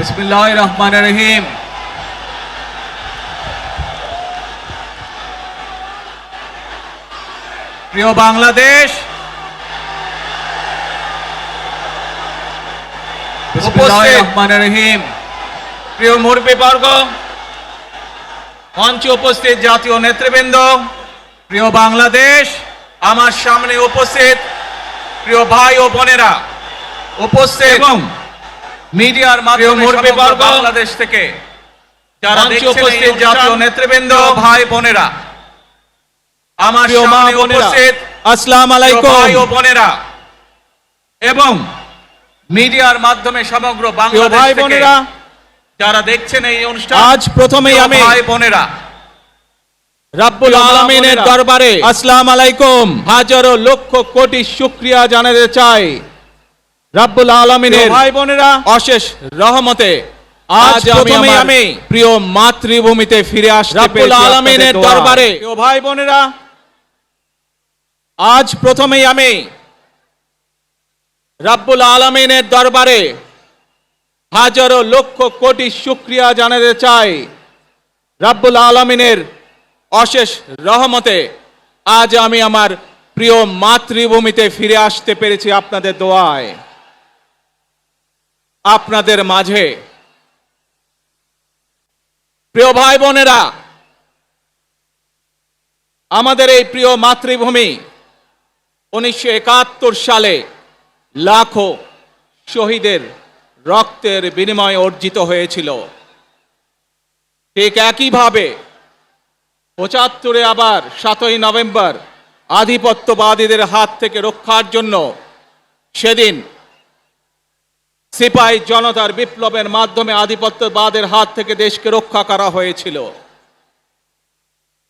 বিসমিল্লাহির রহমানির রহিম। প্রিয় বাংলাদেশ, বিসমিল্লাহির রহমানির রহিম। প্রিয় মুরব্বিবর্গ, মঞ্চে উপস্থিত জাতীয় নেতৃবৃন্দ, প্রিয় বাংলাদেশ, আমার সামনে উপস্থিত প্রিয় ভাই ও বোনেরা, উপস্থিত এবং মিডিয়ার মাধ্যমে বাংলাদেশ থেকে যারা উপস্থিত জাতীয় নেতৃবৃন্দ, ভাই বোনেরা, আমার সামনে উপস্থিত আসসালামু আলাইকুম ভাই ও বোনেরা এবং মিডিয়ার মাধ্যমে সমগ্র বাংলাদেশ ভাই থেকে বোনেরা যারা দেখছেন এই অনুষ্ঠান, আজ প্রথমেই আমি ভাই বোনেরা রাব্বুল আলামিনের দরবারে আসসালামু আলাইকুম হাজারো লক্ষ কোটি শুকরিয়া জানাতে চাই। রাব্বুল আলামিনের ভাই বোনেরা অশেষ রহমতে আজ প্রথমেই আমি প্রিয় মাতৃভূমিতে ফিরে আসতে পেরেছি। রাব্বুল আলামিনের দরবারে প্রিয় ভাই বোনেরা, আজ প্রথমেই আমি রাব্বুল আলামিনের দরবারে হাজারো লক্ষ কোটি শুকরিয়া জানাতে চাই। রাব্বুল আলামিনের অশেষ রহমতে আজ আমি আমার প্রিয় মাতৃভূমিতে ফিরে আসতে পেরেছি আপনাদের দোয়ায়। আপনাদের মাঝে প্রিয় ভাই বোনেরা, আমাদের এই প্রিয় মাতৃভূমি 1971 সালে লাখো শহীদের রক্তের বিনিময়ে অর্জিত হয়েছিল। ঠিক একইভাবে 75-এ আবার 7ই নভেম্বর আধিপত্যবাদীদের হাত থেকে রক্ষার জন্য সেদিন সিপাহী জনতার বিপ্লবের মাধ্যমে আধিপত্যবাদের হাত থেকে দেশকে রক্ষা করা হয়েছিল।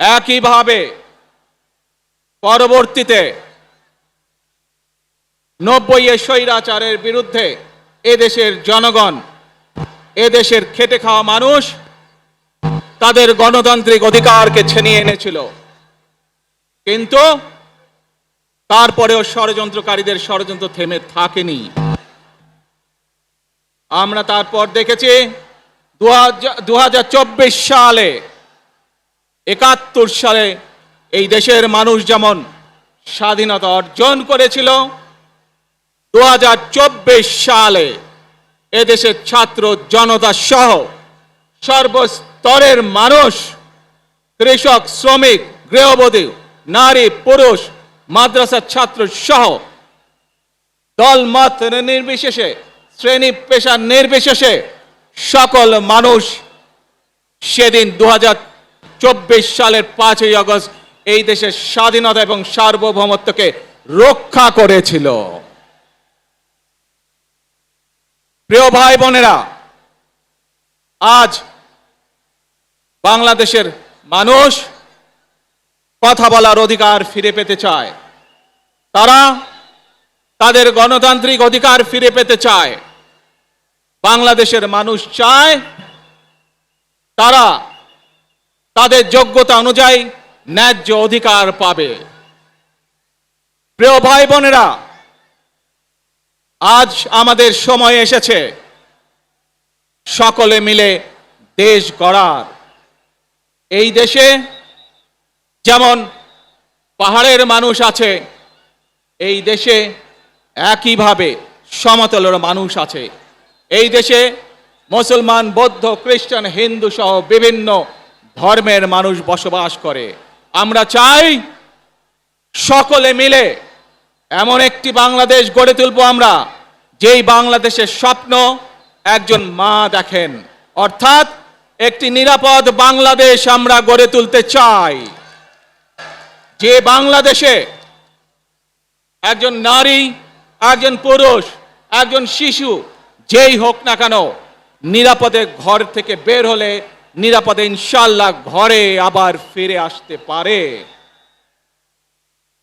একইভাবে পরবর্তীতে 90-এ স্বৈরাচারের বিরুদ্ধে এদেশের জনগণ, এদেশের খেটে খাওয়া মানুষ তাদের গণতান্ত্রিক অধিকারকে ছিনিয়ে এনেছিল, কিন্তু তারপরেও ষড়যন্ত্রকারীদের ষড়যন্ত্র থেমে থাকেনি। আমরা তারপর দেখেছি 2024 সালে, 71 সালে এই দেশের মানুষ যেমন স্বাধীনতা অর্জন করেছিল, 2024 সালে এদেশের ছাত্র জনতা সহ সর্বস্তরের মানুষ, কৃষক, শ্রমিক, গৃহবধূ, নারী, পুরুষ, মাদ্রাসার ছাত্র সহ দলমত নির্বিশেষে, শ্রেণী পেশা নির্বিশেষে সকল মানুষ সেদিন 2024 সালের 5ই আগস্ট এই দেশের স্বাধীনতা এবং সার্বভৌমত্বকে রক্ষা করেছিল। প্রিয় ভাই বোনেরা, আজ বাংলাদেশের মানুষ কথা বলার অধিকার ফিরে পেতে চায়, তারা তাদের গণতান্ত্রিক অধিকার ফিরে পেতে চায়। বাংলাদেশের মানুষ চায় তারা তাদের যোগ্যতা অনুযায়ী ন্যায্য অধিকার পাবে। প্রিয় ভাই বোনেরা, আজ আমাদের সময় এসেছে সকলে মিলে দেশ গড়ার। এই দেশে যেমন পাহাড়ের মানুষ আছে, এই দেশে একইভাবে সমতলের মানুষ আছে। এই দেশে মুসলমান, বৌদ্ধ, খ্রিস্টান, হিন্দু সহ বিভিন্ন ধর্মের মানুষ বসবাস করে। আমরা চাই সকলে মিলে এমন একটি বাংলাদেশ গড়ে তুলব আমরা, যেই বাংলাদেশের স্বপ্ন একজন মা দেখেন, অর্থাৎ একটি নিরাপদ বাংলাদেশ আমরা গড়ে তুলতে চাই। যে বাংলাদেশে একজন নারী, একজন পুরুষ, একজন শিশু যেই হোক না কেন নিরাপদে ঘর থেকে বের হলে নিরাপদে ইনশাআল্লাহ ঘরে আবার ফিরে আসতে পারে।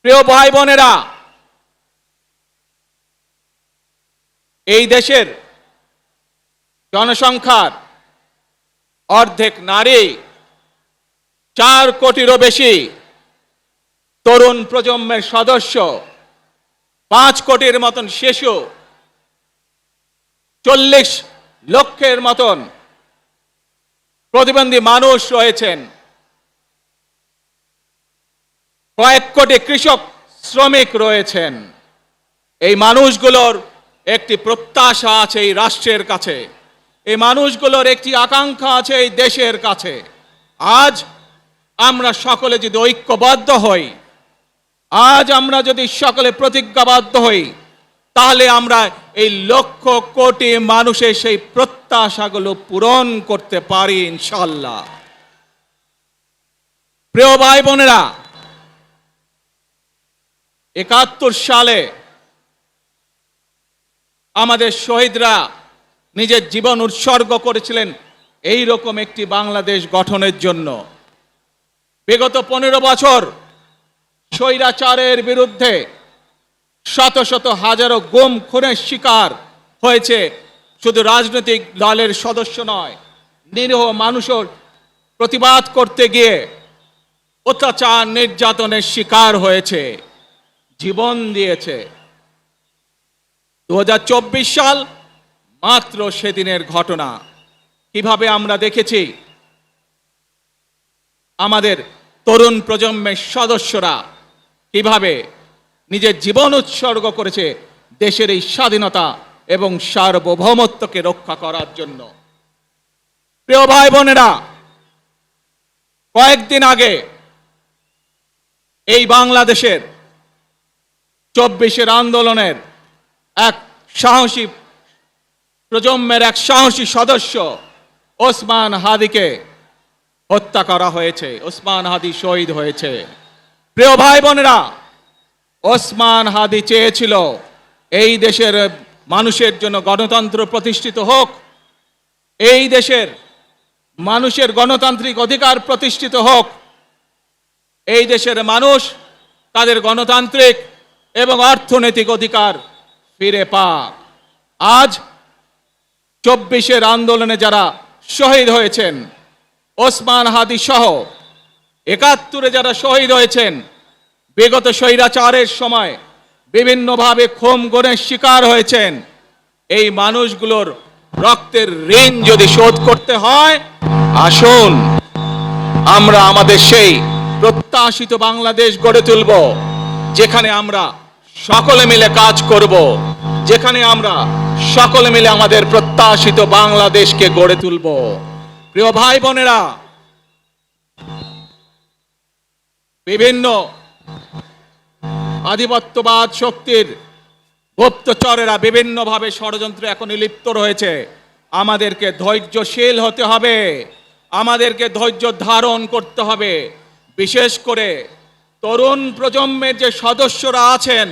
প্রিয় ভাই বোনেরা, এই দেশের জনসংখ্যার অর্ধেক নারী, 4 কোটিরও বেশি তরুণ প্রজন্মের সদস্য, 5 কোটির মতন শিশু, 40 লক্ষের মতন প্রতিবন্ধী মানুষ রয়েছেন, কয়েক কোটি কৃষক শ্রমিক রয়েছেন। এই মানুষগুলোর একটি প্রত্যাশা আছে এই রাষ্ট্রের কাছে, এই মানুষগুলোর একটি আকাঙ্ক্ষা আছে এই দেশের কাছে। আজ আমরা সকলে যদি ঐক্যবদ্ধ হই, আজ আমরা যদি সকলে প্রতিজ্ঞাবদ্ধ হই, তাহলে আমরা এই লক্ষ কোটি মানুষের সেই প্রত্যাশাগুলো পূরণ করতে পারি ইনশাআল্লাহ। প্রিয় ভাই বোনেরা, ৭১ সালে আমাদের শহীদরা নিজের জীবন উৎসর্গ করেছিলেন এই রকম একটি বাংলাদেশ গঠনের জন্য। বিগত 15 বছর স্বৈরাচারের বিরুদ্ধে শত শত হাজারো গুম খুনের শিকার হয়েছে শুধু রাজনৈতিক দলের সদস্য নয়, নিরীহ মানুষের প্রতিবাদ করতে গিয়ে অত্যাচার নির্যাতনের শিকার হয়েছে, জীবন দিয়েছে। 2024 সাল মাত্র সেদিনের ঘটনা। কিভাবে আমরা দেখেছি আমাদের তরুণ প্রজন্মের সদস্যরা কিভাবে নিজের জীবন উৎসর্গ করেছে দেশের এই স্বাধীনতা এবং সার্বভৌমত্বকে রক্ষা করার জন্য। প্রিয় ভাই বোনেরা, কয়েকদিন আগে এই বাংলাদেশের 24-এর আন্দোলনের এক সাহসী প্রজন্মের এক সাহসী সদস্য ওসমান হাদিকে হত্যা করা হয়েছে, ওসমান হাদি শহীদ হয়েছে। প্রিয় ভাই বোনেরা, ওসমান হাদি চেয়েছিল এই দেশের মানুষের জন্য গণতন্ত্র প্রতিষ্ঠিত হোক, এই দেশের মানুষের গণতান্ত্রিক অধিকার প্রতিষ্ঠিত হোক, এই দেশের মানুষ তাদের গণতান্ত্রিক এবং অর্থনৈতিক অধিকার ফিরে পাক। আজ 24-এর আন্দোলনে যারা শহীদ হয়েছেন, ওসমান হাদি সহ 71-এ যারা শহীদ হয়েছেন, বিগত স্বৈরাচারের সময় বিভিন্নভাবে খুন গুমের শিকার হয়েছেন, এই মানুষগুলোর রক্তের ঋণ যদি শোধ করতে হয়, আসুন আমরা আমাদের সেই প্রত্যাশিত বাংলাদেশ গড়ে তুলব, যেখানে আমরা সকলে মিলে কাজ করব, যেখানে আমরা সকলে মিলে আমাদের প্রত্যাশিত বাংলাদেশকে গড়ে তুলব। প্রিয় ভাই বোনেরা, বিভিন্ন আধিপত্যবাদ শক্তির গুপ্তচরেরা বিভিন্নভাবে ষড়যন্ত্রে এখন লিপ্ত রয়েছে। আমাদেরকে ধৈর্যশীল হতে হবে, আমাদেরকে ধৈর্য ধারণ করতে হবে। বিশেষ করে তরুণ প্রজন্মের যে সদস্যরা আছেন,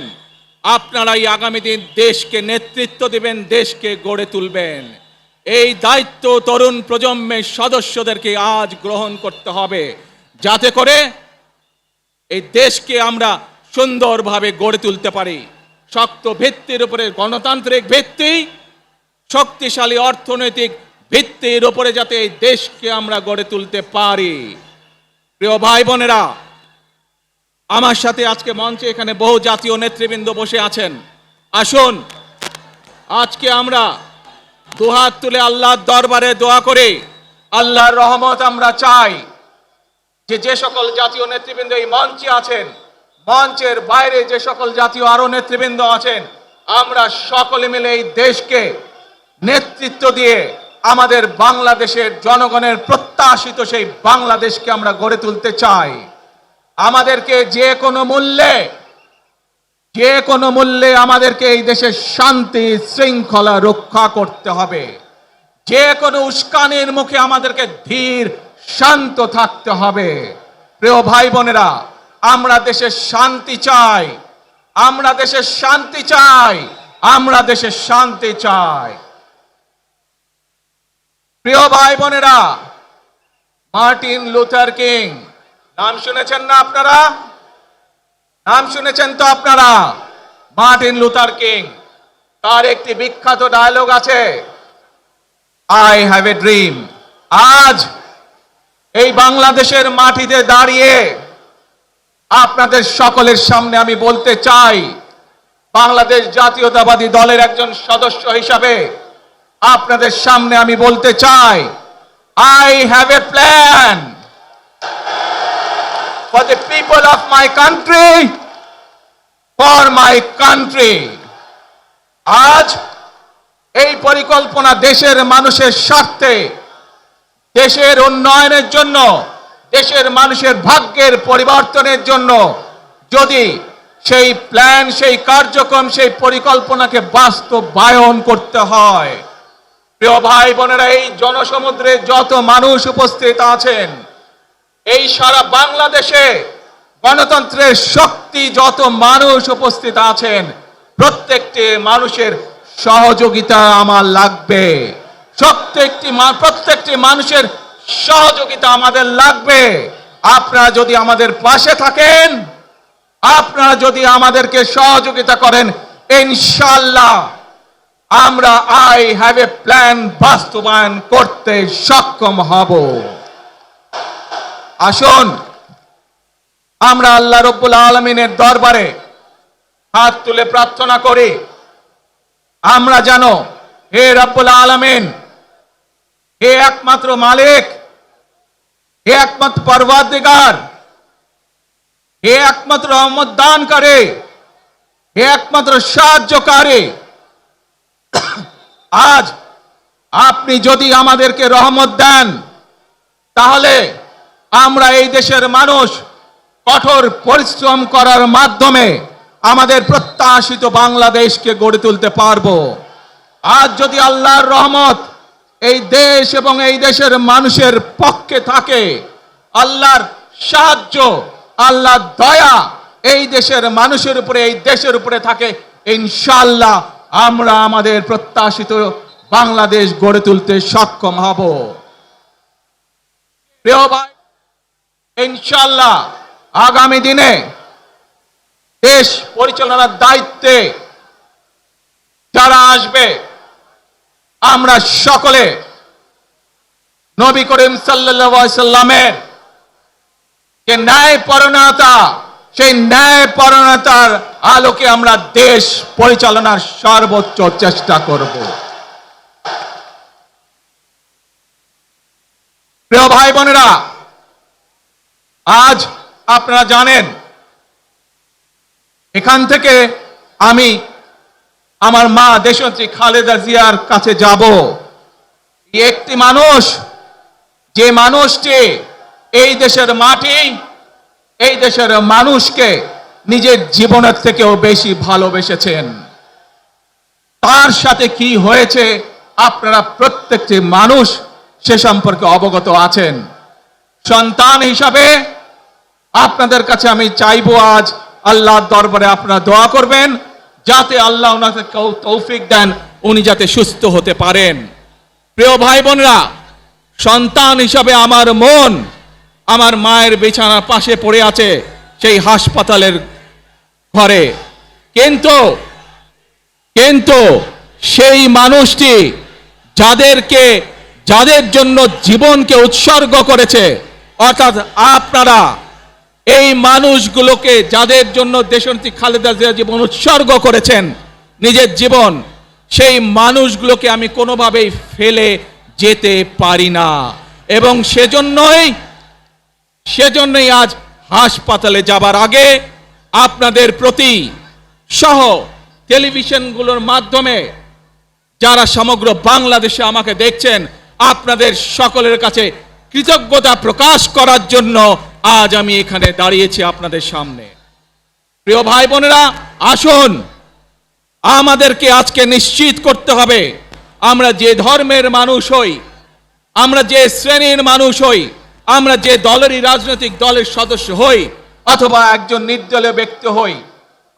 আপনারাই আগামী দিন দেশকে নেতৃত্ব দিবেন, দেশকে গড়ে তুলবেন। এই দায়িত্ব তরুণ প্রজন্মের সদস্যদেরকে আজ গ্রহণ করতে হবে, যাতে করে এই দেশকে আমরা সুন্দরভাবে গড়ে তুলতে পারি। শক্ত ভিত্তির উপরে গণতান্ত্রিক ভিত্তি, শক্তিশালী অর্থনৈতিক ভিত্তির উপরে যাতে এই দেশকে আমরা গড়ে তুলতে পারি। প্রিয় ভাই বোনেরা, আমার সাথে আজকে মঞ্চে এখানে বহু জাতীয় নেতৃবৃন্দ বসে আছেন। আসুন আজকে আমরা দুহাত তুলে আল্লাহর দরবারে দোয়া করি, আল্লাহর রহমত আমরা চাই। যে সকল জাতীয় নেতৃবৃন্দ এই মঞ্চে আছেন, মঞ্চের বাইরে যে সকল জাতীয় আরো নেতৃবৃন্দ আছেন, আমরা সকলে মিলে এই দেশকে নেতৃত্ব দিয়ে আমাদের বাংলাদেশের জনগণের প্রত্যাশিত সেই বাংলাদেশকে আমরা গড়ে তুলতে চাই। আমাদেরকে যে কোনো মূল্যে আমাদেরকে এই দেশের শান্তি শৃঙ্খলা রক্ষা করতে হবে। যে কোনো উস্কানির মুখে আমাদেরকে ধীর শান্ত থাকতে হবে। প্রিয় ভাই বোনেরা, আমরা দেশের শান্তি চাই, আমরা দেশের শান্তি চাই, আমরা দেশের শান্তি চাই। প্রিয় ভাই বোনেরা, মার্টিন লুথার কিং নাম শুনেছেন না আপনারা? নাম শুনেছেন তো আপনারা? মার্টিন লুথার কিং, তার একটি বিখ্যাত ডায়লগ আছে, আই হ্যাভ এ ড্রিম। আজ এই বাংলাদেশের মাটিতে দাঁড়িয়ে আপনাদের সকলের সামনে আমি বলতে চাই, বাংলাদেশ জাতীয়তাবাদী দলের একজন সদস্য হিসাবে আপনাদের সামনে আমি বলতে চাই, I have a plan for the people of my country, for my country. আজ এই পরিকল্পনা দেশের মানুষের স্বার্থে, দেশের উন্নয়নের জন্য, দেশের মানুষের ভাগ্যের পরিবর্তনের জন্য যদি সেই প্ল্যান, সেই কার্যক্রম, সেই পরিকল্পনাকে বাস্তবায়ন করতে হয়, প্রিয় ভাই বোনেরা, এই জনসমুদ্রে যত মানুষ উপস্থিত আছেন, এই সারা বাংলাদেশে গণতন্ত্রের শক্তি যত মানুষ উপস্থিত আছেন, প্রত্যেকটি মানুষের সহযোগিতা আমার লাগবে। প্রত্যেকটি মানুষের সহযোগিতা আমাদের লাগবে। আপনারা যদি আমাদের পাশে থাকেন, আপনারা যদি আমাদেরকে সহযোগিতা করেন, ইনশাআল্লাহ আমরা I have a plan বাস্তবায়ন করতে সক্ষম হব। আসুন আমরা আল্লাহ রাব্বুল আলামিনের দরবারে হাত তুলে প্রার্থনা করি, আমরা জানো হে রাব্বুল আলামিন, হে একমাত্র মালিক, হে একমাত্র পরওয়ারদিগার, হে একমাত্র রহমত দানকারী, হে একমাত্র সাহায্যকারী, আজ আপনি যদি আমাদেরকে রহমত দেন, তাহলে আমরা এই দেশের মানুষ কঠোর পরিশ্রম করার মাধ্যমে আমাদের প্রত্যাশিত বাংলাদেশকে গড়ে তুলতে পারবো। আজ যদি আল্লাহর রহমত এই দেশ এবং এই দেশের মানুষের পক্ষে থাকে, আল্লাহর সাহায্য, আল্লাহর দয়া এই দেশের মানুষের উপরে, এই দেশের উপরে থাকে, ইনশাআল্লাহ আমরা আমাদের প্রত্যাশিত বাংলাদেশ গড়ে তুলতে সক্ষম হব। প্রিয় ভাই, ইনশাআল্লাহ আগামী দিনে দেশ পরিচালনার দায়িত্বে যারা আসবে, আমরা সকলে নবী করিম সাল্লাল্লাহু আলাইহি সাল্লামের যে ন্যায়পরায়ণতা, সেই ন্যায়পরায়ণতার আলোকে আমরা দেশ পরিচালনার সর্বোচ্চ চেষ্টা করব। প্রিয় ভাই বোনেরা, আজ আপনারা জানেন এখান থেকে আমি আমার মা দেশনেত্রী খালেদা জিয়ার কাছে যাব। একটি মানুষ, যে মানুষটি এই দেশের মাটি, এই দেশের মানুষকে নিজের জীবনের থেকেও বেশি ভালোবেসেছেন, তার সাথে কি হয়েছে আপনারা প্রত্যেকটি মানুষ সে সম্পর্কে অবগত আছেন। সন্তান হিসাবে আপনাদের কাছে আমি চাইবো, আজ আল্লাহর দরবারে আপনারা দোয়া করবেন যাতে আল্লাহ ওনাকে তৌফিক দেন, উনি যাতে সুস্থ হতে পারেন। প্রিয় ভাই বোনেরা, সন্তান হিসাবে আমার মন আমার মায়ের বিছানার পাশে পড়ে আছে সেই হাসপাতালের ঘরে, কিন্তু সেই মানুষটি যাদের জন্য জীবনকে উৎসর্গ করেছে, অর্থাৎ আপনারা এই মানুষগুলোকে, যাদের জন্য দেশনেত্রী খালেদা জিয়া জীবন উৎসর্গ করেছেন নিজের জীবন, সেই মানুষগুলোকে আমি কোনোভাবেই ফেলে যেতে পারি না। এবং সেজন্যই আজ হাসপাতালে যাবার আগে আপনাদের প্রতি সহ টেলিভিশনগুলোর মাধ্যমে যারা সমগ্র বাংলাদেশে আমাকে দেখছেন, আপনাদের সকলের কাছে কৃতজ্ঞতা প্রকাশ করার জন্য আজ আমি এখানে দাঁড়িয়েছি আপনাদের সামনে। প্রিয় ভাই বোনেরা, আসুন আমাদেরকে আজকে নিশ্চিত করতে হবে, আমরা যে ধর্মের মানুষ হই, আমরা যে শ্রেণীর মানুষ হই, আমরা যে দলেরই রাজনৈতিক দলের সদস্য হই অথবা একজন নির্দলীয় ব্যক্তি হই,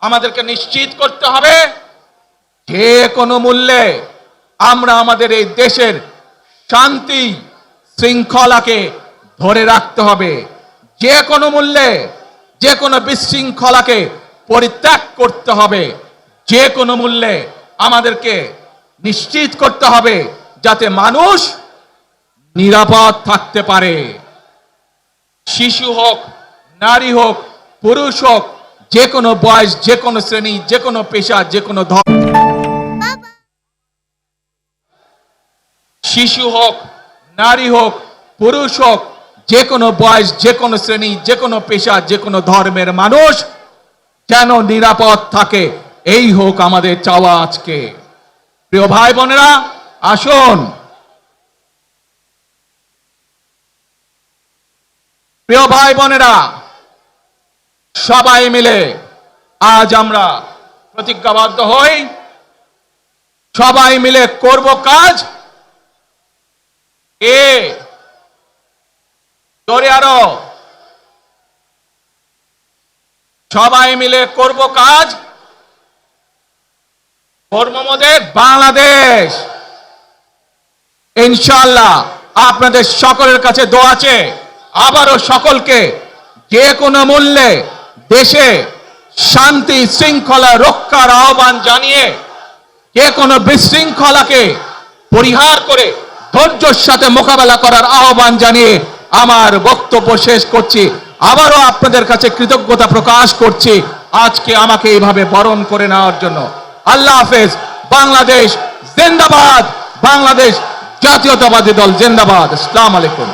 আমাদেরকে নিশ্চিত করতে হবে যে কোনো মূল্যে আমরা আমাদের এই দেশের শান্তি শৃঙ্খলাকে ধরে রাখতে হবে। যে কোনো মূল্যে যে কোনো বিশৃঙ্খলাকে পরিত্যাগ করতে হবে। যে কোনো মূল্যে আমাদেরকে নিশ্চিত করতে হবে যাতে মানুষ নিরাপদ থাকতে পারে। শিশু হোক, নারী হোক, পুরুষ হোক, যে কোনো বয়স, যে কোনো শ্রেণী, যে কোনো পেশা, যে কোনো ধর্ম। শিশু হোক, নারী হোক, পুরুষ হোক, যে কোনো বয়স, যে কোনো শ্রেণী, যে কোনো পেশা, যে কোনো ধর্মের মানুষ যেন নিরাপদ থাকে, এই হোক আমাদের চাওয়া আজকে। প্রিয় ভাই বোনেরা, আসুন, প্রিয় ভাই বোনেরা, সবাই মিলে আজ আমরা প্রতিজ্ঞাবদ্ধ হই, সবাই মিলে করব কাজ। জোরে আরো, সবাই মিলে করব কাজ, করব মোদের বাংলাদেশ। ইনশাআল্লাহ আপনাদের সকলের কাছে দোয়া আছে, আবারও সকলকে যে কোনো মূল্যে দেশে শান্তি শৃঙ্খলা রক্ষার আহ্বান জানিয়ে যে কোনো বিশৃঙ্খলাকে পরিহার করে ধৈর্যের সাথে মোকাবেলা করার আহ্বান জানিয়ে আমার বক্তব্য শেষ করছি। আবারও আপনাদের কাছে কৃতজ্ঞতা প্রকাশ করছি আজকে আমাকে এইভাবে বরণ করে নেওয়ার জন্য। আল্লাহ হাফেজ। বাংলাদেশ জিন্দাবাদ, বাংলাদেশ জাতীয়তাবাদী দল জিন্দাবাদ। আসসালামু আলাইকুম।